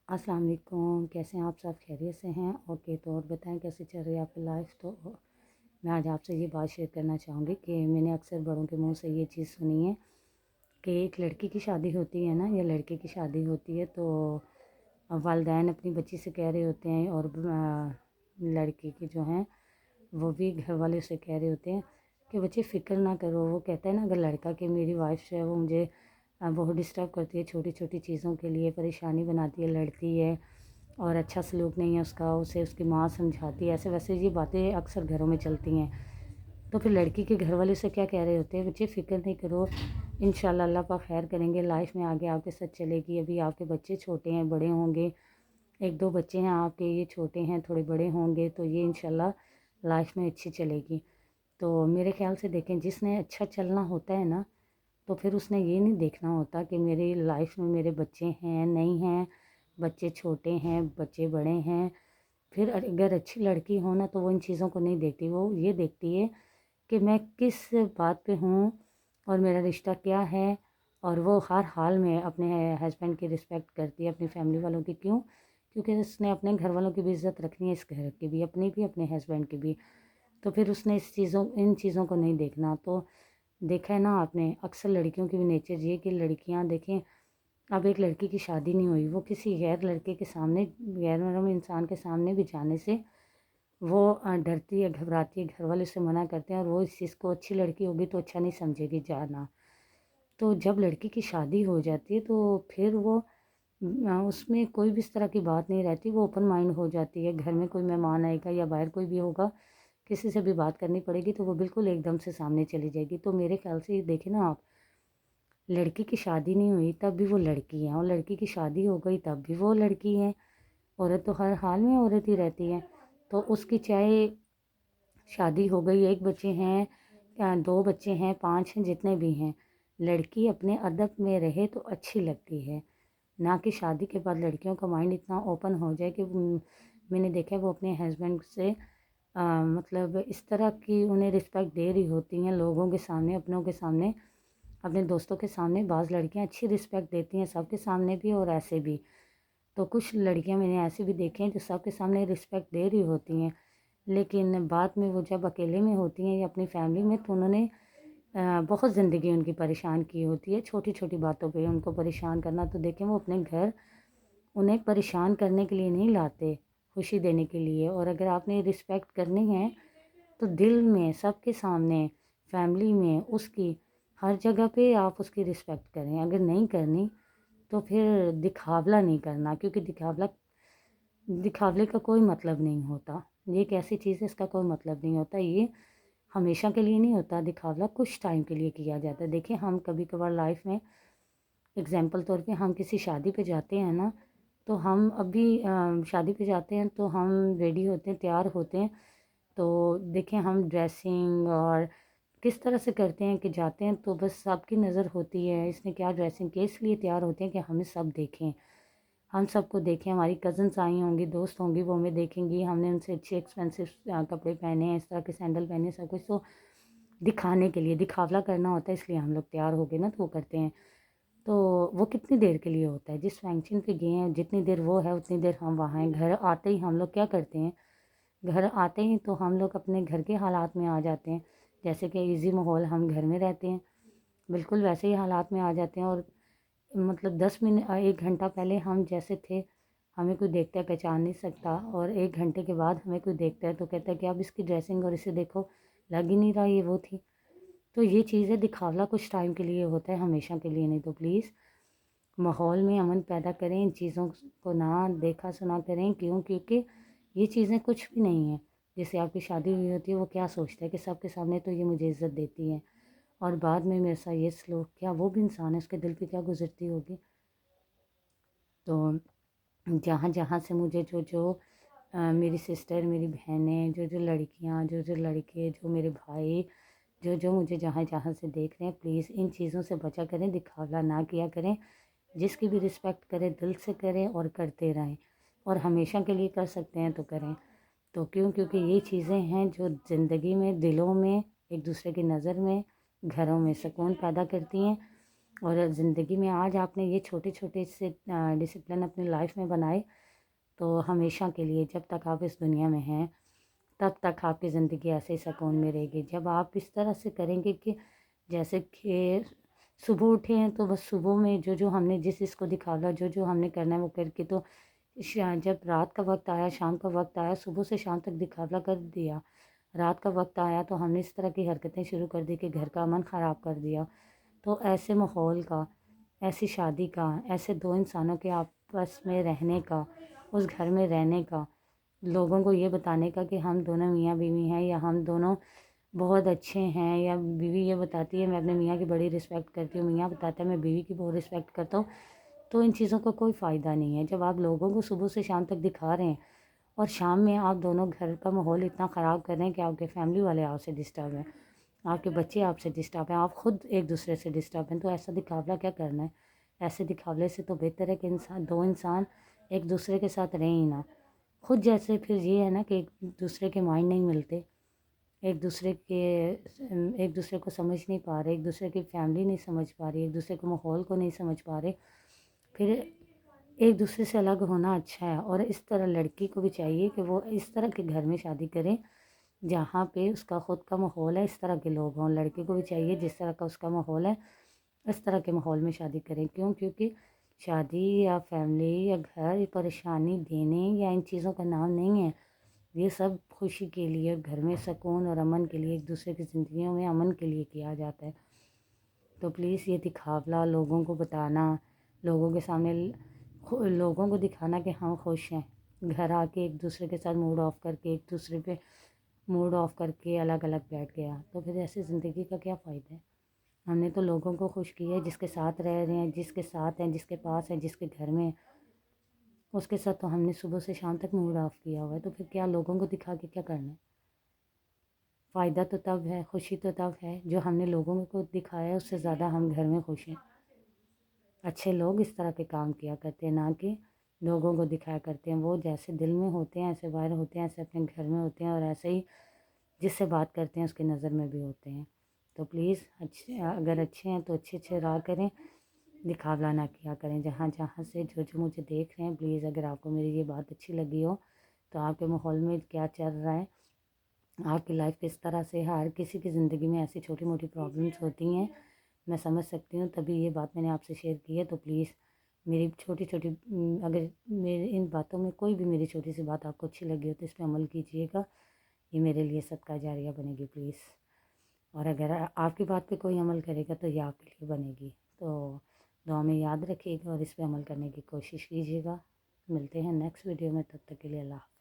अस्सलाम वालेकुम। कैसे हैं आप सब? खैरियत से हैं? ओके, तो और बताएं कैसे चल रही है आपकी लाइफ। तो मैं आज आपसे ये बात शेयर करना चाहूँगी कि मैंने अक्सर बड़ों के मुंह से ये चीज़ सुनी है कि एक लड़की की शादी होती है ना, या लड़के की शादी होती है, तो वालिदैन अपनी बच्ची से कह रहे होते हैं, और लड़की की जो हैं वो भी घर वाले से कह रहे होते हैं कि बच्चे फ़िक्र ना करो। वो कहता है ना, अगर लड़का कि मेरी वाइफ जो है वो मुझे बहुत डिस्टर्ब करती है, छोटी छोटी चीज़ों के लिए परेशानी बनाती है, लड़ती है और अच्छा सलूक नहीं है उसका, उसे उसकी माँ समझाती है, ऐसे वैसे ये बातें अक्सर घरों में चलती हैं। तो फिर लड़की के घर वाले उसे क्या कह रहे होते हैं, बच्चे फ़िक्र नहीं करो, इंशाल्लाह अल्लाह पाक खैर करेंगे, लाइफ में आगे आपके साथ चलेगी। अभी आपके बच्चे छोटे हैं, बड़े होंगे, एक दो बच्चे हैं आपके, ये छोटे हैं, थोड़े बड़े होंगे, तो ये इंशाल्लाह लाइफ में अच्छी चलेगी। तो मेरे ख़्याल से देखें, जिसने अच्छा चलना होता है ना, तो फिर उसने ये नहीं देखना होता कि मेरी लाइफ में मेरे बच्चे हैं नहीं हैं, बच्चे छोटे हैं, बच्चे बड़े हैं। फिर अगर अच्छी लड़की हो ना, तो वो इन चीज़ों को नहीं देखती, वो ये देखती है कि मैं किस बात पे हूँ और मेरा रिश्ता क्या है। और वो हर हाल में अपने हस्बैंड की रिस्पेक्ट करती है, अपनी फैमिली वालों की। क्यों? क्योंकि उसने अपने घर वालों की भी इज़्ज़त रखनी है, इस घर की भी, अपनी भी, अपने हस्बैंड की भी। तो फिर उसने इन चीज़ों को नहीं देखना। तो देखा है ना आपने, अक्सर लड़कियों की भी नेचर ये कि लड़कियां देखें, अब एक लड़की की शादी नहीं हुई, वो किसी गैर लड़के के सामने, गैर महरम इंसान के सामने भी जाने से वो डरती है, घबराती है, घर वाले उसे मना करते हैं, और वो इस चीज़ को, अच्छी लड़की होगी तो अच्छा नहीं समझेगी जाना। तो जब लड़की की शादी हो जाती है तो फिर वो उसमें कोई भी इस तरह की बात नहीं रहती, वो ओपन माइंड हो जाती है। घर में कोई मेहमान आएगा या बाहर कोई भी होगा, किसी से भी बात करनी पड़ेगी तो वो बिल्कुल एकदम से सामने चली जाएगी। तो मेरे ख्याल से ये देखें ना आप, लड़की की शादी नहीं हुई तब भी वो लड़की है, और लड़की की शादी हो गई तब भी वो लड़की है। औरत तो हर हाल में औरत ही रहती है। तो उसकी चाहे शादी हो गई, एक बच्चे हैं या दो बच्चे हैं, पांच हैं, जितने भी हैं, लड़की अपने अदब में रहे तो अच्छी लगती है। ना कि शादी के बाद लड़कियों का माइंड इतना ओपन हो जाए कि मैंने देखा है वो अपने हस्बैंड से मतलब इस तरह की उन्हें रिस्पेक्ट दे रही होती हैं लोगों के सामने, अपनों के सामने, अपने दोस्तों के सामने। बाज़ लड़कियां अच्छी रिस्पेक्ट देती हैं सबके सामने भी और ऐसे भी। तो कुछ लड़कियां मैंने ऐसे भी देखी हैं जो सबके सामने रिस्पेक्ट दे रही होती हैं, लेकिन बाद में वो जब अकेले में होती हैं या अपनी फैमिली में, तो उन्होंने बहुत ज़िंदगी उनकी परेशान की होती है, छोटी छोटी बातों पे उनको परेशान करना। तो देखें, वो अपने घर उन्हें परेशान करने के लिए नहीं लाते, खुशी देने के लिए। और अगर आपने रिस्पेक्ट करनी है तो दिल में, सबके सामने, फैमिली में, उसकी हर जगह पे आप उसकी रिस्पेक्ट करें। अगर नहीं करनी तो फिर दिखावला नहीं करना, क्योंकि दिखावले का कोई मतलब नहीं होता। ये एक ऐसी चीज़ है, इसका कोई मतलब नहीं होता। ये हमेशा के लिए नहीं होता, दिखावला कुछ टाइम के लिए किया जाता है। देखिए, हम कभी कभार लाइफ में, एग्जाम्पल तौर पे, हम किसी शादी पे जाते हैं ना, तो हम अभी शादी पे जाते हैं तो हम रेडी होते हैं, तैयार होते हैं। तो देखें, हम ड्रेसिंग और किस तरह से करते हैं कि जाते हैं तो बस सबकी नज़र होती है, इसने क्या ड्रेसिंग की, इसलिए तैयार होते हैं कि हमें सब देखें, हम सबको देखें। हमारी कज़न्स आई होंगी, दोस्त होंगी, वो हमें देखेंगी, हमने उनसे अच्छे एक्सपेंसिव कपड़े पहने हैं, इस तरह के सैंडल पहने हैं, सब कुछ तो दिखाने के लिए, दिखावला करना होता है, इसलिए हम लोग तैयार हो गए ना तो वो करते हैं। तो वो कितनी देर के लिए होता है, जिस फंक्शन पे गए हैं जितनी देर वो है उतनी देर हम वहाँ हैं। घर आते ही हम लोग क्या करते हैं, घर आते ही तो हम लोग अपने घर के हालात में आ जाते हैं। जैसे कि इजी माहौल हम घर में रहते हैं, बिल्कुल वैसे ही हालात में आ जाते हैं। और मतलब 10 मिनट, 1 घंटा पहले हम जैसे थे, हमें कोई देखता है पहचान नहीं सकता, और 1 घंटे के बाद हमें कोई देखता है तो कहता है कि अब इसकी ड्रेसिंग और इसे देखो, लग ही नहीं रहा ये वो थी। तो ये चीज़ है, दिखावला कुछ टाइम के लिए होता है, हमेशा के लिए नहीं। तो प्लीज़ माहौल में अमन पैदा करें, इन चीज़ों को ना देखा सुना करें। क्यों? क्योंकि ये चीज़ें कुछ भी नहीं है। जैसे आपकी शादी हुई होती है, वो क्या सोचता है कि सबके सामने तो ये मुझे इज़्ज़त देती है, और बाद में मेरे साथ ये सलूक, क्या वो भी इंसान है, उसके दिल पे क्या गुजरती होगी। तो जहाँ जहाँ से मुझे जो जो मेरी सिस्टर, मेरी बहनें, जो जो लड़कियाँ, जो जो लड़के, जो मेरे भाई, जो जो मुझे जहाँ जहाँ से देख रहे हैं, प्लीज़ इन चीज़ों से बचा करें, दिखावला ना किया करें। जिसकी भी रिस्पेक्ट करें, दिल से करें और करते रहें, और हमेशा के लिए कर सकते हैं तो करें। तो क्यों? क्योंकि ये चीज़ें हैं जो ज़िंदगी में, दिलों में, एक दूसरे की नज़र में, घरों में सुकून पैदा करती हैं। اور زندگی میں آج آپ نے یہ چھوٹے چھوٹے سے ڈسپلن اپنی لائف میں بنائے تو ہمیشہ کے لیے جب تک آپ اس دنیا میں ہیں تب تک آپ کی زندگی ایسے ہی سکون میں رہے گی۔ جب آپ اس طرح سے کریں گے کہ جیسے کہ صبح اٹھے ہیں تو بس صبح میں جو ہم نے جس کو دکھانا جو ہم نے کرنا ہے وہ کر کے، تو جب رات کا وقت آیا، شام کا وقت آیا، صبح سے شام تک دکھاوا کر دیا، رات کا وقت آیا تو ہم نے اس طرح کی حرکتیں شروع کر دی کہ گھر کا امن خراب کر دیا۔ تو ایسے ماحول کا، ایسی شادی کا، ایسے دو انسانوں کے آپس میں رہنے کا، اس گھر میں رہنے کا، لوگوں کو یہ بتانے کا کہ ہم دونوں میاں بیوی ہیں یا ہم دونوں بہت اچھے ہیں، یا بیوی یہ بتاتی ہے میں اپنے میاں کی بڑی رسپیکٹ کرتی ہوں، میاں بتاتا ہے میں بیوی کی بہت رسپیکٹ کرتا ہوں، تو ان چیزوں کا کوئی فائدہ نہیں ہے۔ جب آپ لوگوں کو صبح سے شام تک دکھا رہے ہیں اور شام میں آپ دونوں گھر کا ماحول اتنا خراب کر رہے ہیں کہ آپ کے فیملی والے آپ سے ڈسٹرب ہیں، آپ کے بچے آپ سے ڈسٹرب ہیں، آپ خود ایک دوسرے سے ڈسٹرب ہیں، تو ایسا دکھاوا کیا کرنا ہے؟ ایسے دکھاوے سے تو بہتر ہے کہ دو انسان ایک دوسرے کے ساتھ رہیں ہی نہ۔ خود جیسے پھر یہ ہے نا کہ ایک دوسرے کے مائنڈ نہیں ملتے، ایک دوسرے کو سمجھ نہیں پا رہے، ایک دوسرے کی فیملی نہیں سمجھ پا رہی، ایک دوسرے کے ماحول کو نہیں سمجھ پا رہے، پھر ایک دوسرے سے الگ ہونا اچھا ہے۔ اور اس طرح لڑکی کو بھی چاہیے کہ وہ اس طرح کے گھر میں شادی کرے جہاں پہ اس کا خود کا ماحول ہے، اس طرح کے لوگ ہوں۔ لڑکی کو بھی چاہیے جس طرح کا اس کا ماحول ہے اس طرح کے ماحول میں شادی کریں۔ کیونکہ شادی یا فیملی یا گھر پریشانی دینے یا ان چیزوں کا نام نہیں ہے، یہ سب خوشی کے لیے، گھر میں سکون اور امن کے لیے، ایک دوسرے کی زندگیوں میں امن کے لیے کیا جاتا ہے۔ تو پلیز یہ دکھاوا، لوگوں کو بتانا، لوگوں کے سامنے لوگوں کو دکھانا کہ ہم خوش ہیں، گھر آ کے ایک دوسرے کے ساتھ موڈ آف کر کے، ایک دوسرے پہ موڈ آف کر کے الگ الگ بیٹھ گیا، تو پھر ایسی زندگی کا کیا فائدہ ہے؟ ہم نے تو لوگوں کو خوش کیا ہے، جس کے ساتھ رہ رہے ہیں، جس کے ساتھ ہیں، جس کے پاس ہیں، جس کے گھر میں، اس کے ساتھ تو ہم نے صبح سے شام تک موڈ آف کیا ہوا ہے، تو پھر کیا لوگوں کو دکھا کے کیا کرنا ہے؟ فائدہ تو تب ہے، خوشی تو تب ہے جو ہم نے لوگوں کو دکھایا ہے، اس سے زیادہ ہم گھر میں خوش ہیں۔ اچھے لوگ اس طرح کے کام کیا کرتے ہیں، نہ کہ لوگوں کو دکھایا کرتے ہیں۔ وہ جیسے دل میں ہوتے ہیں ایسے باہر ہوتے ہیں، ایسے اپنے گھر میں ہوتے ہیں، اور ایسے ہی جس سے بات کرتے ہیں اس کی نظر میں بھی ہوتے ہیں۔ تو پلیز اگر اچھے ہیں تو اچھے راہ کریں، دکھاوا نہ کیا کریں۔ جہاں سے جو مجھے دیکھ رہے ہیں، پلیز اگر آپ کو میری یہ بات اچھی لگی ہو تو آپ کے ماحول میں کیا چل رہا ہے، آپ کی لائف کس طرح سے، ہر کسی کی زندگی میں ایسی چھوٹی موٹی پرابلمس ہوتی ہیں، میں سمجھ سکتی ہوں، تبھی یہ بات میں نے آپ سے شیئر کی ہے۔ تو پلیز میری چھوٹی اگر میری ان باتوں میں کوئی بھی میری چھوٹی سی بات آپ کو اچھی لگی ہو تو اس پہ عمل کیجیے گا، یہ میرے لیے صدقہ جاریہ بنے گی پلیز۔ اور اگر آپ کی بات پہ کوئی عمل کرے گا تو یہ آپ کے لیے بنے گی، تو دعا میں یاد رکھیے گا اور اس پہ عمل کرنے کی کوشش کیجیے گا۔ ملتے ہیں نیکسٹ ویڈیو میں، تب تک کے لیے اللہ حافظ۔